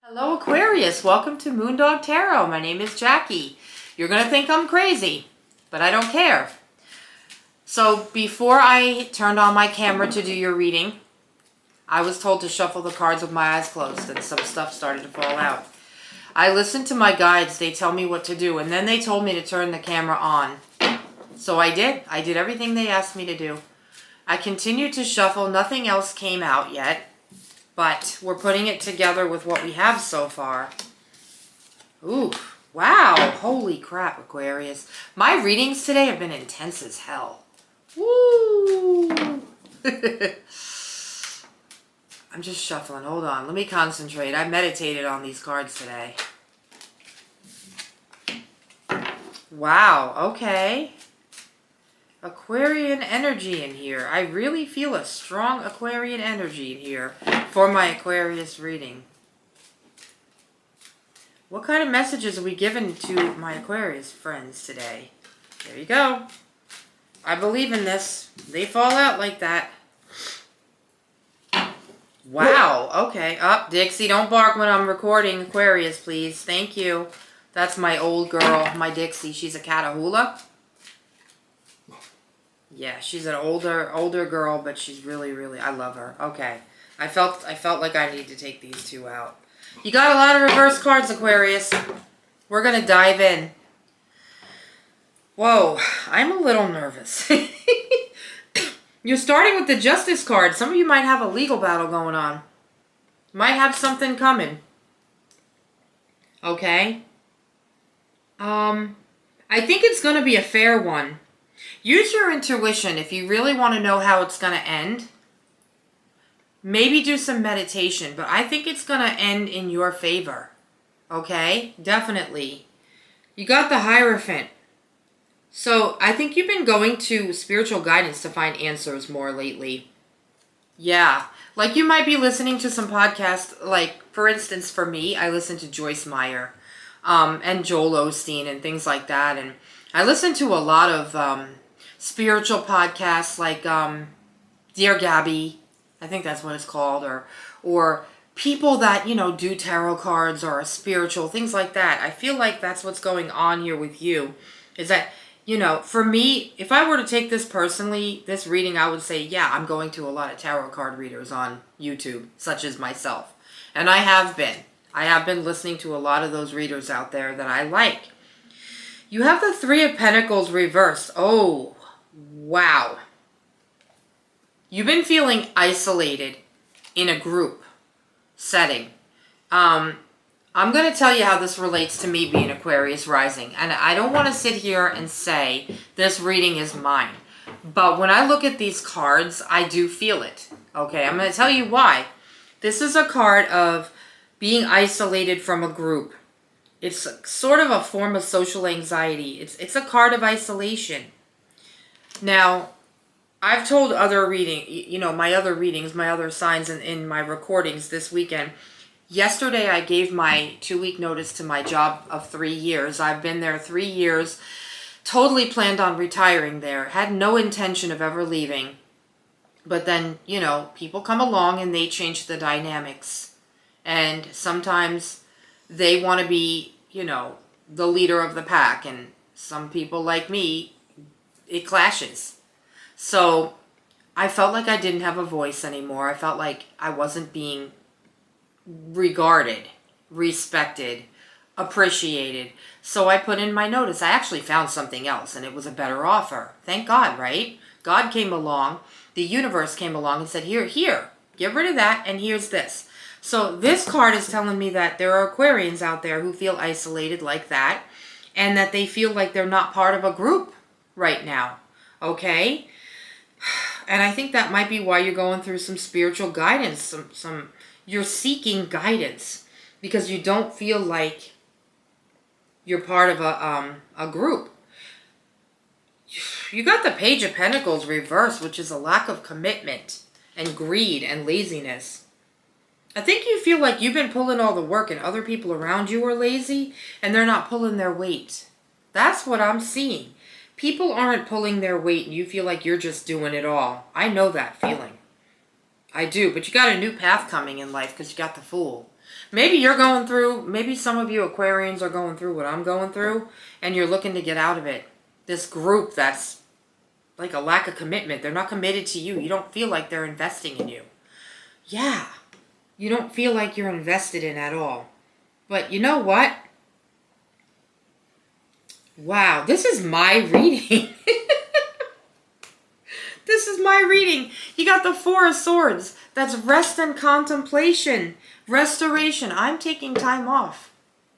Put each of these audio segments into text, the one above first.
Hello Aquarius, welcome to Moondog Tarot. My name is Jackie. You're going to think I'm crazy, but I don't care. So before I turned on my camera to do your reading, I was told to shuffle the cards with my eyes closed and some stuff started to fall out. I listened to my guides, they tell me what to do, and then they told me to turn the camera on. So I did. I did everything they asked me to do. I continued to shuffle, nothing else came out yet. But we're putting it together with what we have so far. Ooh, wow. Holy crap, Aquarius. My readings today have been intense as hell. Woo! I'm just shuffling. Hold on. Let me concentrate. I meditated on these cards today. Wow. Okay. Aquarian energy in here. I really feel a strong Aquarian energy in here for my Aquarius reading. What kind of messages are we giving to my Aquarius friends today? There you go. I believe in this. They fall out like that. Wow. Okay. Up, Dixie. Don't bark when I'm recording Aquarius, please. Thank you. That's my old girl, my Dixie. She's a Catahoula. Yeah, she's an older girl, but she's really, I love her. Okay. I felt like I need to take these two out. You got a lot of reverse cards, Aquarius. We're going to dive in. Whoa, I'm a little nervous. You're starting with the Justice card. Some of you might have a legal battle going on. Might have something coming. Okay. I think it's going to be a fair one. Use your intuition if you really want to know how it's going to end. Maybe do some meditation, but I think it's going to end in your favor. Okay? Definitely. You got the Hierophant. So I think you've been going to spiritual guidance to find answers more lately. Yeah. Like you might be listening to some podcasts, like for instance for me, I listen to Joyce Meyer and Joel Osteen and things like that. And I listen to a lot of spiritual podcasts like Dear Gabby, I think that's what it's called, or people that, you know, do tarot cards or are spiritual, things like that. I feel like that's what's going on here with you, is that, you know, for me, if I were to take this personally, this reading, I would say, yeah, I'm going to a lot of tarot card readers on YouTube, such as myself. And I have been. I have been listening to a lot of those readers out there that I like. You have the Three of Pentacles reversed. Oh, wow. You've been feeling isolated in a group setting. I'm going to tell you how this relates to me being Aquarius rising. And I don't want to sit here and say this reading is mine. But when I look at these cards, I do feel it. Okay, I'm going to tell you why. This is a card of being isolated from a group. It's sort of a form of social anxiety. It's a card of isolation. Now, I've told other my other readings, my other signs in my recordings this weekend. Yesterday, I gave my 2-week notice to my job of 3 years. I've been there 3 years, totally planned on retiring there. Had no intention of ever leaving. But then, you know, people come along and they change the dynamics. And sometimes they want to be, you know, the leader of the pack. And some people like me, it clashes. So I felt like I didn't have a voice anymore. I felt like I wasn't being regarded, respected, appreciated. So I put in my notice. I actually found something else, and it was a better offer. Thank God, right? God came along. The universe came along and said, here, get rid of that, and here's this. So this card is telling me that there are Aquarians out there who feel isolated like that, and that they feel like they're not part of a group right now. Okay? And I think that might be why you're going through some spiritual guidance. You're seeking guidance because you don't feel like you're part of a group. You got the Page of Pentacles reversed, which is a lack of commitment and greed and laziness. I think you feel like you've been pulling all the work and other people around you are lazy and they're not pulling their weight. That's what I'm seeing. People aren't pulling their weight and you feel like you're just doing it all. I know that feeling. I do, but you got a new path coming in life because you got the Fool. Maybe you're going through, maybe some of you Aquarians are going through what I'm going through, and you're looking to get out of it. This group that's like a lack of commitment. They're not committed to you. You don't feel like they're investing in you. Yeah. You don't feel like you're invested in at all. But you know what? Wow, this is my reading. This is my reading. You got the Four of Swords. That's rest and contemplation. Restoration. I'm taking time off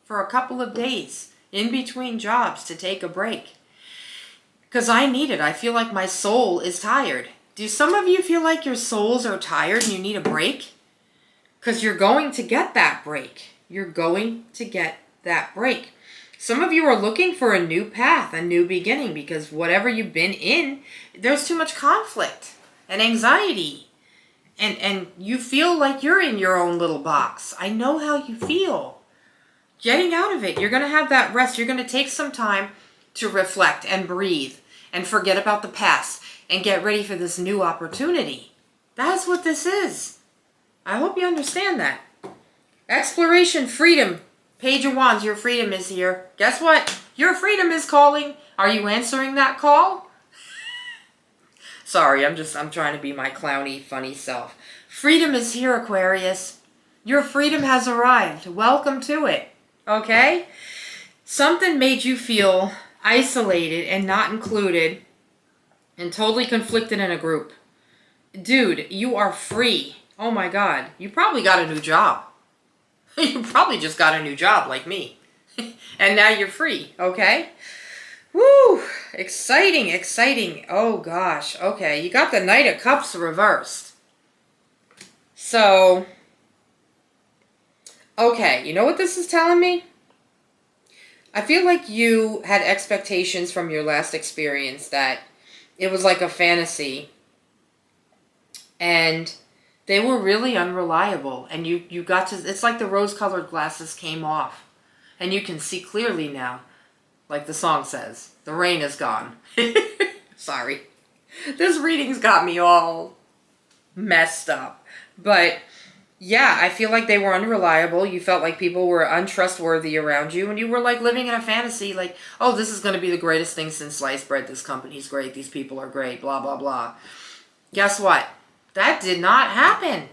for a couple of days in between jobs to take a break. Because I need it. I feel like my soul is tired. Do some of you feel like your souls are tired and you need a break? Because you're going to get that break. You're going to get that break. Some of you are looking for a new path, a new beginning, because whatever you've been in, there's too much conflict and anxiety. And you feel like you're in your own little box. I know how you feel. Getting out of it. You're going to have that rest. You're going to take some time to reflect and breathe and forget about the past and get ready for this new opportunity. That's what this is. I hope you understand that. Exploration, freedom. Page of Wands, your freedom is here. Guess what? Your freedom is calling. Are you answering that call? Sorry, I'm trying to be my clowny, funny self. Freedom is here, Aquarius. Your freedom has arrived. Welcome to it. Okay? Something made you feel isolated and not included and totally conflicted in a group. Dude, you are free. Oh my God. You probably got a new job. You probably just got a new job like me. And now you're free, okay? Woo! Exciting, exciting. Oh gosh. Okay, you got the Knight of Cups reversed. So, okay, you know what this is telling me? I feel like you had expectations from your last experience that it was like a fantasy. And they were really unreliable, and you got to, it's like the rose-colored glasses came off, and you can see clearly now, like the song says, the rain is gone. Sorry. This reading's got me all messed up. But, yeah, I feel like they were unreliable. You felt like people were untrustworthy around you, and you were like living in a fantasy, like, oh, this is going to be the greatest thing since sliced bread. This company's great. These people are great. Blah, blah, blah. Guess what? That did not happen.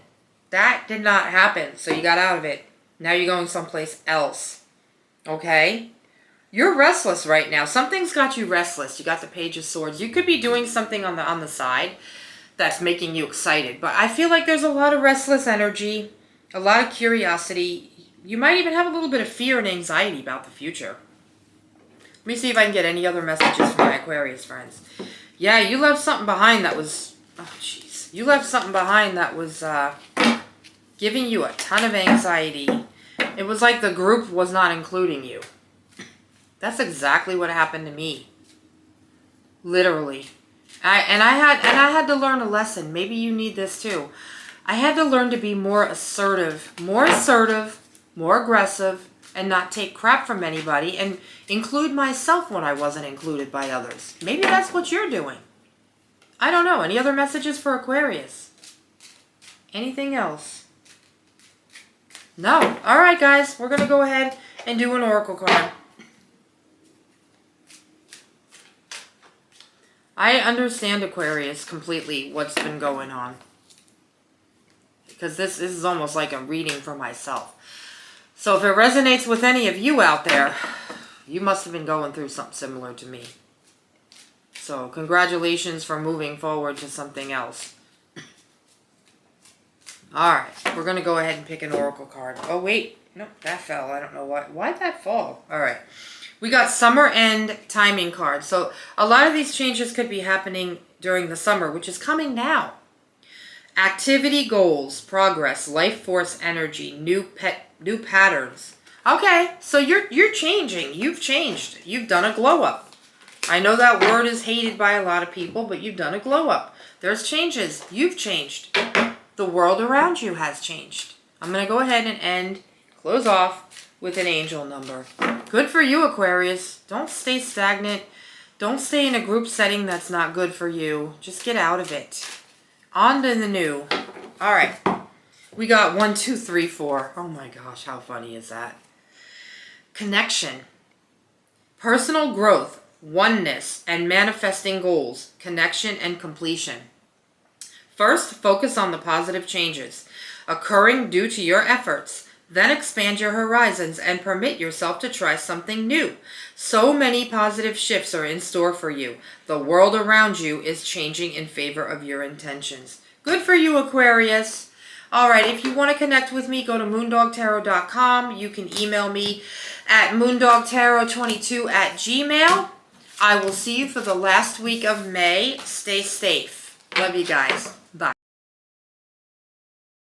That did not happen. So you got out of it. Now you're going someplace else. Okay? You're restless right now. Something's got you restless. You got the Page of Swords. You could be doing something on the side that's making you excited. But I feel like there's a lot of restless energy, a lot of curiosity. You might even have a little bit of fear and anxiety about the future. Let me see if I can get any other messages from my Aquarius friends. Yeah, you left something behind that was... Oh, jeez. You left something behind that was giving you a ton of anxiety. It was like the group was not including you. That's exactly what happened to me. Literally. I had to learn a lesson. Maybe you need this too. I had to learn to be more assertive, more aggressive, and not take crap from anybody, and include myself when I wasn't included by others. Maybe that's what you're doing. I don't know. Any other messages for Aquarius? Anything else? No. All right, guys. We're going to go ahead and do an oracle card. I understand, Aquarius, completely what's been going on. Because this is almost like a reading for myself. So if it resonates with any of you out there, you must have been going through something similar to me. So, congratulations for moving forward to something else. Alright, we're going to go ahead and pick an oracle card. Oh, wait. No, that fell. I don't know why. Why'd that fall? Alright. We got summer end timing cards. So, a lot of these changes could be happening during the summer, which is coming now. Activity goals, progress, life force energy, new patterns. Okay, so you're changing. You've changed. You've done a glow up. I know that word is hated by a lot of people, but you've done a glow up. There's changes. You've changed. The world around you has changed. I'm going to go ahead and close off with an angel number. Good for you, Aquarius. Don't stay stagnant. Don't stay in a group setting that's not good for you. Just get out of it. On to the new. All right. We got 1, 2, 3, 4. Oh my gosh, how funny is that? Connection. Personal growth, oneness, and manifesting goals. Connection and completion. First, focus on the positive changes occurring due to your efforts. Then expand your horizons and permit yourself to try something new. So many positive shifts are in store for you. The world around you is changing in favor of your intentions. Good for you, Aquarius. All right, if you want to connect with me, go to moondogtarot.com. You can email me at moondogtarot22@gmail.com. I will see you for the last week of May. Stay safe. Love you guys.